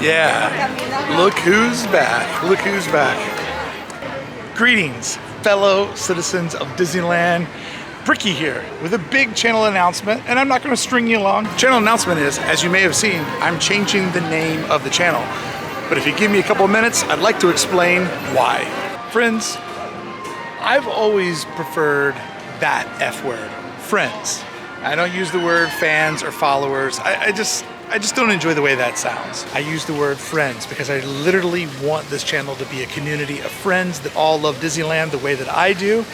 Yeah, look who's back. Look who's back. Greetings, fellow citizens of Disneyland. Bricky here with a big channel announcement, and I'm not going to string you along. Channel announcement is, as you may have seen, I'm changing the name of the channel. But if you give me a couple of minutes, I'd like to explain why. Friends, I've always preferred that F word, friends. I don't use the word fans or followers. I just don't enjoy the way that sounds. I use the word friends because I literally want this channel to be a community of friends that all love Disneyland the way that I do.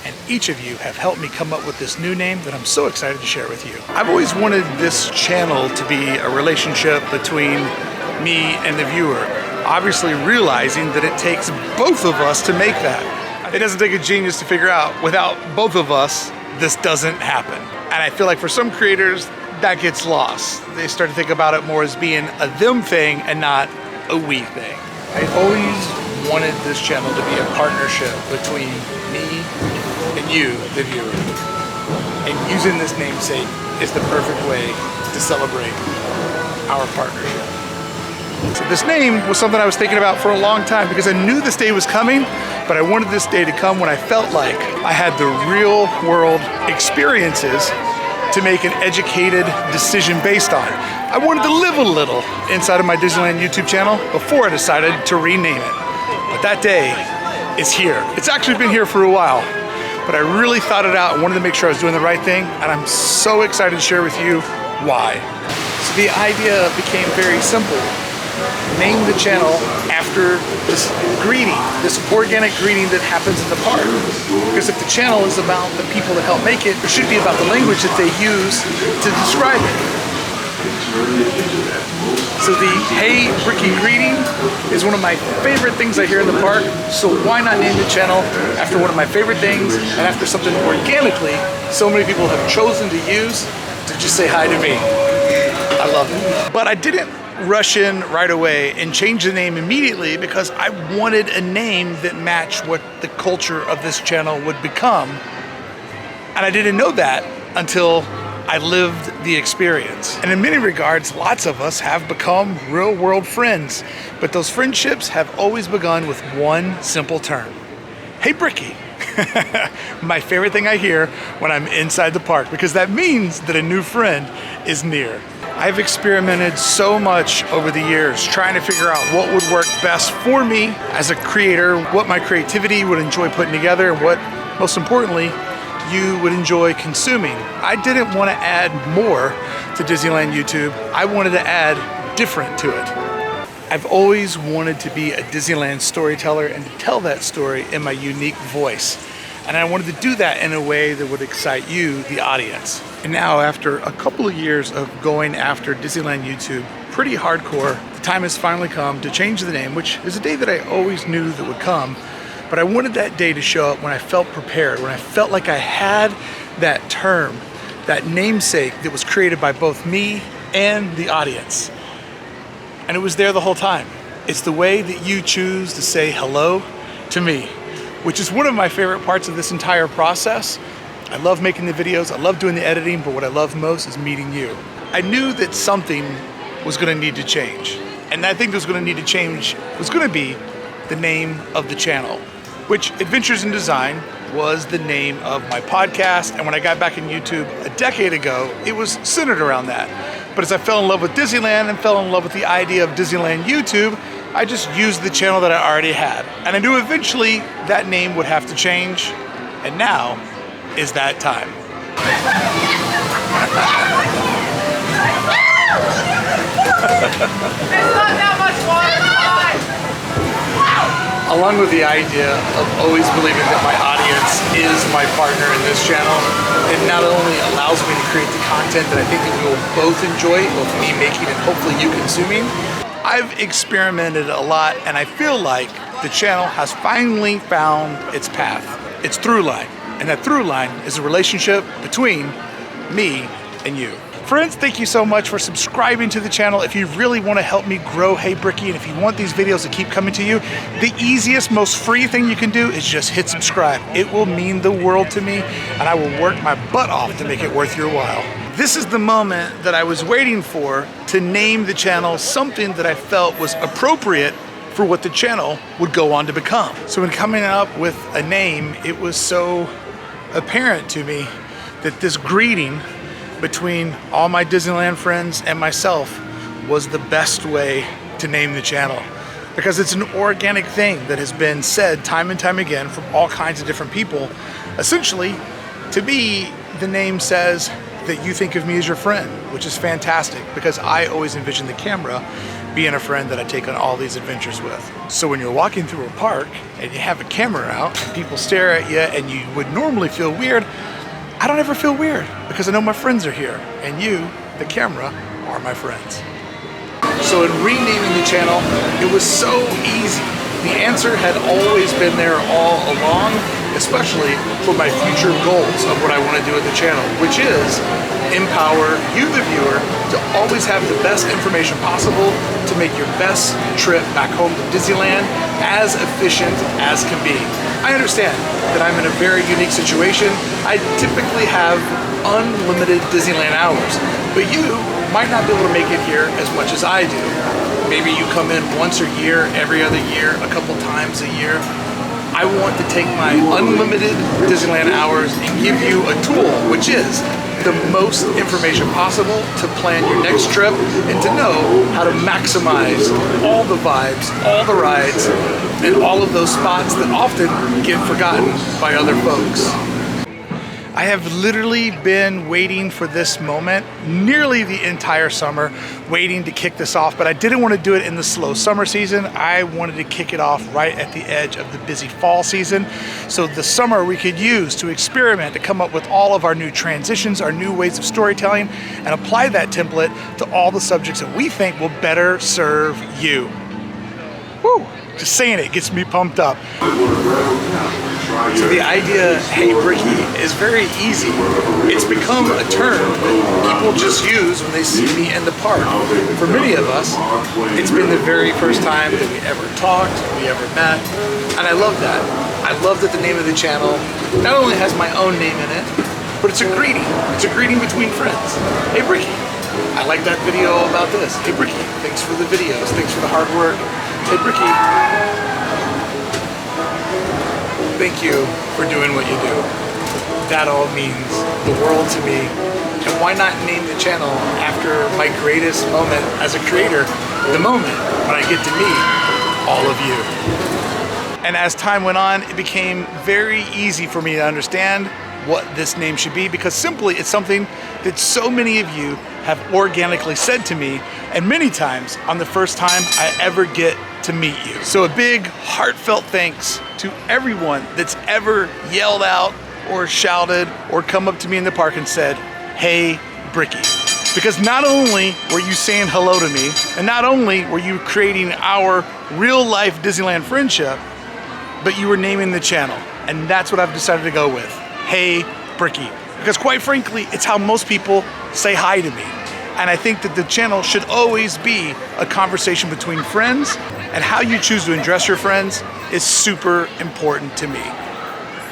And each of you have helped me come up with this new name that I'm so excited to share with you. I've always wanted this channel to be a relationship between me and the viewer, obviously realizing that it takes both of us to make that. It doesn't take a genius to figure out, without both of us, this doesn't happen. And I feel like for some creators, that gets lost. They start to think about it more as being a them thing and not a we thing. I always wanted this channel to be a partnership between me and you, the viewer. And using this namesake is the perfect way to celebrate our partnership. So this name was something I was thinking about for a long time because I knew this day was coming, but I wanted this day to come when I felt like I had the real world experiences to make an educated decision based on. I wanted to live a little inside of my Disneyland YouTube channel before I decided to rename it. But that day is here. It's actually been here for a while, but I really thought it out and wanted to make sure I was doing the right thing, and I'm so excited to share with you why. So the idea became very simple. Name the channel after this greeting, this organic greeting that happens in the park. Because if the channel is about the people that help make it, it should be about the language that they use to describe it. So the Hey Bricky greeting is one of my favorite things I hear in the park, so why not name the channel after one of my favorite things and after something organically so many people have chosen to use to just say hi to me. I love it. But I didn't rush in right away and change the name immediately because I wanted a name that matched what the culture of this channel would become. And I didn't know that until I lived the experience. And in many regards, lots of us have become real world friends, but those friendships have always begun with one simple term. Hey Bricky. My favorite thing I hear when I'm inside the park, because that means that a new friend is near. I've experimented so much over the years trying to figure out what would work best for me as a creator, what my creativity would enjoy putting together, and what, most importantly, you would enjoy consuming. I didn't want to add more to Disneyland YouTube. I wanted to add different to it. I've always wanted to be a Disneyland storyteller and to tell that story in my unique voice. And I wanted to do that in a way that would excite you, the audience. And now, after a couple of years of going after Disneyland YouTube pretty hardcore, the time has finally come to change the name, which is a day that I always knew that would come. But I wanted that day to show up when I felt prepared, when I felt like I had that term, that namesake that was created by both me and the audience. And it was there the whole time. It's the way that you choose to say hello to me, which is one of my favorite parts of this entire process. I love making the videos, I love doing the editing, but what I love most is meeting you. I knew that something was gonna need to change. And that thing that was gonna need to change was gonna be the name of the channel, which Adventures in Design was the name of my podcast. And when I got back in YouTube a decade ago, it was centered around that. But as I fell in love with Disneyland and fell in love with the idea of Disneyland YouTube, I just used the channel that I already had. And I knew eventually that name would have to change. And now is that time. There's not that much water. Along with the idea of always believing that my audience is my partner in this channel, it not only allows me to create the content that I think that we will both enjoy, both me making and hopefully you consuming. I've experimented a lot, and I feel like the channel has finally found its path, its through line. And that through line is a relationship between me and you. Friends, thank you so much for subscribing to the channel. If you really want to help me grow Hey Bricky, and if you want these videos to keep coming to you, the easiest, most free thing you can do is just hit subscribe. It will mean the world to me, and I will work my butt off to make it worth your while. This is the moment that I was waiting for to name the channel something that I felt was appropriate for what the channel would go on to become. So when coming up with a name, it was so apparent to me that this greeting between all my Disneyland friends and myself was the best way to name the channel, because it's an organic thing that has been said time and time again from all kinds of different people. Essentially, to me, the name says that you think of me as your friend, which is fantastic, because I always envision the camera being a friend that I take on all these adventures with. So when you're walking through a park and you have a camera out and people stare at you and you would normally feel weird, I don't ever feel weird because I know my friends are here, and you, the camera, are my friends. So in renaming the channel, it was so easy. The answer had always been there all along, especially for my future goals of what I want to do with the channel, which is empower you, the viewer, to always have the best information possible to make your best trip back home to Disneyland as efficient as can be. I understand that I'm in a very unique situation. I typically have unlimited Disneyland hours, but you might not be able to make it here as much as I do. Maybe you come in once a year, every other year, a couple times a year. I want to take my unlimited Disneyland hours and give you a tool, which is the most information possible to plan your next trip and to know how to maximize all the vibes, all the rides, and all of those spots that often get forgotten by other folks. I have literally been waiting for this moment nearly the entire summer, waiting to kick this off, but I didn't want to do it in the slow summer season. I wanted to kick it off right at the edge of the busy fall season. So the summer we could use to experiment, to come up with all of our new transitions, our new ways of storytelling, and apply that template to all the subjects that we think will better serve you. Woo! Just saying it gets me pumped up. So the idea, Hey Bricky, is very easy. It's become a term that people just use when they see me in the park. For many of us, it's been the very first time that we ever talked, we ever met, and I love that. I love that the name of the channel not only has my own name in it, but it's a greeting. It's a greeting between friends. Hey Bricky, I like that video about this. Hey Bricky, thanks for the videos, thanks for the hard work. Hey Bricky, thank you for doing what you do. That all means the world to me. And why not name the channel after my greatest moment as a creator, the moment when I get to meet all of you. And as time went on, it became very easy for me to understand what this name should be, because simply it's something that so many of you have organically said to me, and many times on the first time I ever get to meet you. So a big heartfelt thanks to everyone that's ever yelled out or shouted or come up to me in the park and said, Hey Bricky. Because not only were you saying hello to me, and not only were you creating our real life Disneyland friendship, but you were naming the channel. And that's what I've decided to go with. Hey Bricky. Because quite frankly, it's how most people say hi to me. And I think that the channel should always be a conversation between friends, and how you choose to address your friends is super important to me.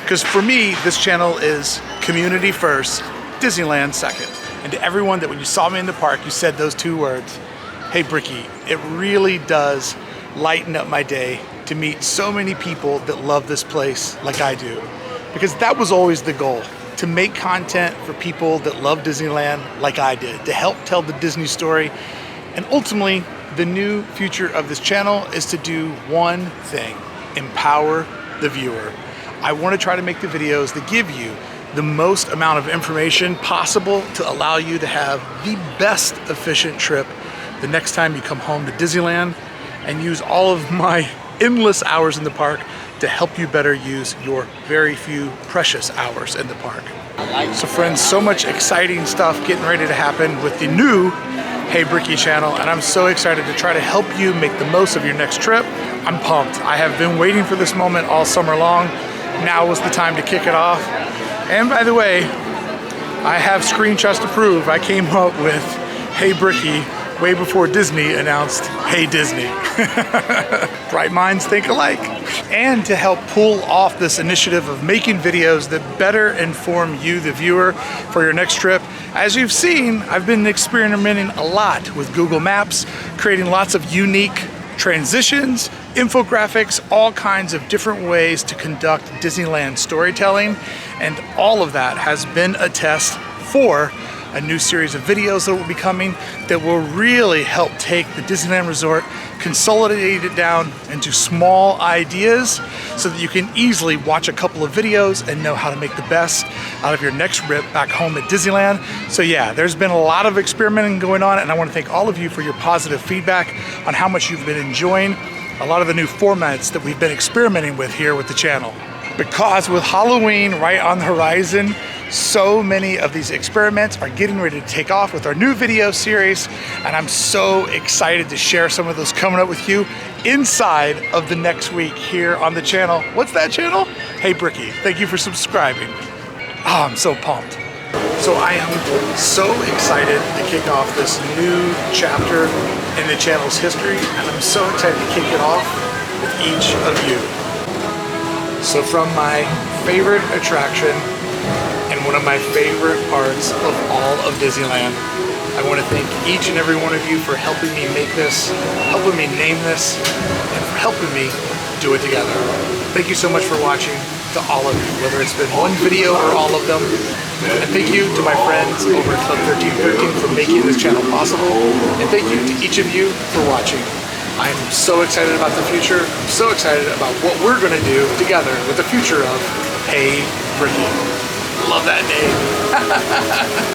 Because for me, this channel is community first, Disneyland second. And to everyone that when you saw me in the park, you said those two words, Hey Bricky, it really does lighten up my day to meet so many people that love this place like I do. Because that was always the goal, to make content for people that love Disneyland like I did, to help tell the Disney story. And ultimately, the new future of this channel is to do one thing: empower the viewer. I want to try to make the videos that give you the most amount of information possible to allow you to have the best efficient trip the next time you come home to Disneyland, and use all of my endless hours in the park to help you better use your very few precious hours in the park. So friends, so much exciting stuff getting ready to happen with the new Hey Bricky channel, and I'm so excited to try to help you make the most of your next trip. I'm pumped. I have been waiting for this moment all summer long. Now was the time to kick it off. And by the way, I have screenshots to prove I came up with Hey Bricky way before Disney announced Hey Disney. Bright minds think alike. And to help pull off this initiative of making videos that better inform you, the viewer, for your next trip, as you've seen, I've been experimenting a lot with Google Maps, creating lots of unique transitions, infographics, all kinds of different ways to conduct Disneyland storytelling. And all of that has been a test for a new series of videos that will be coming that will really help take the Disneyland Resort, consolidate it down into small ideas so that you can easily watch a couple of videos and know how to make the best out of your next trip back home at Disneyland. So yeah, there's been a lot of experimenting going on, and I want to thank all of you for your positive feedback on how much you've been enjoying a lot of the new formats that we've been experimenting with here with the channel. Because with Halloween right on the horizon, so many of these experiments are getting ready to take off with our new video series, and I'm so excited to share some of those coming up with you inside of the next week here on the channel. What's that channel? Hey Bricky. Thank you for subscribing. Oh, I'm so pumped. So I am so excited to kick off this new chapter in the channel's history, and I'm so excited to kick it off with each of you. So from my favorite attraction and one of my favorite parts of all of Disneyland, I want to thank each and every one of you for helping me make this, helping me name this, and for helping me do it together. Thank you so much for watching, to all of you, whether it's been one video or all of them. And thank you to my friends over at Club 1313 for making this channel possible. And thank you to each of you for watching. I'm so excited about the future. I'm so excited about what we're gonna do together with the future of Hey Bricky. Love that name.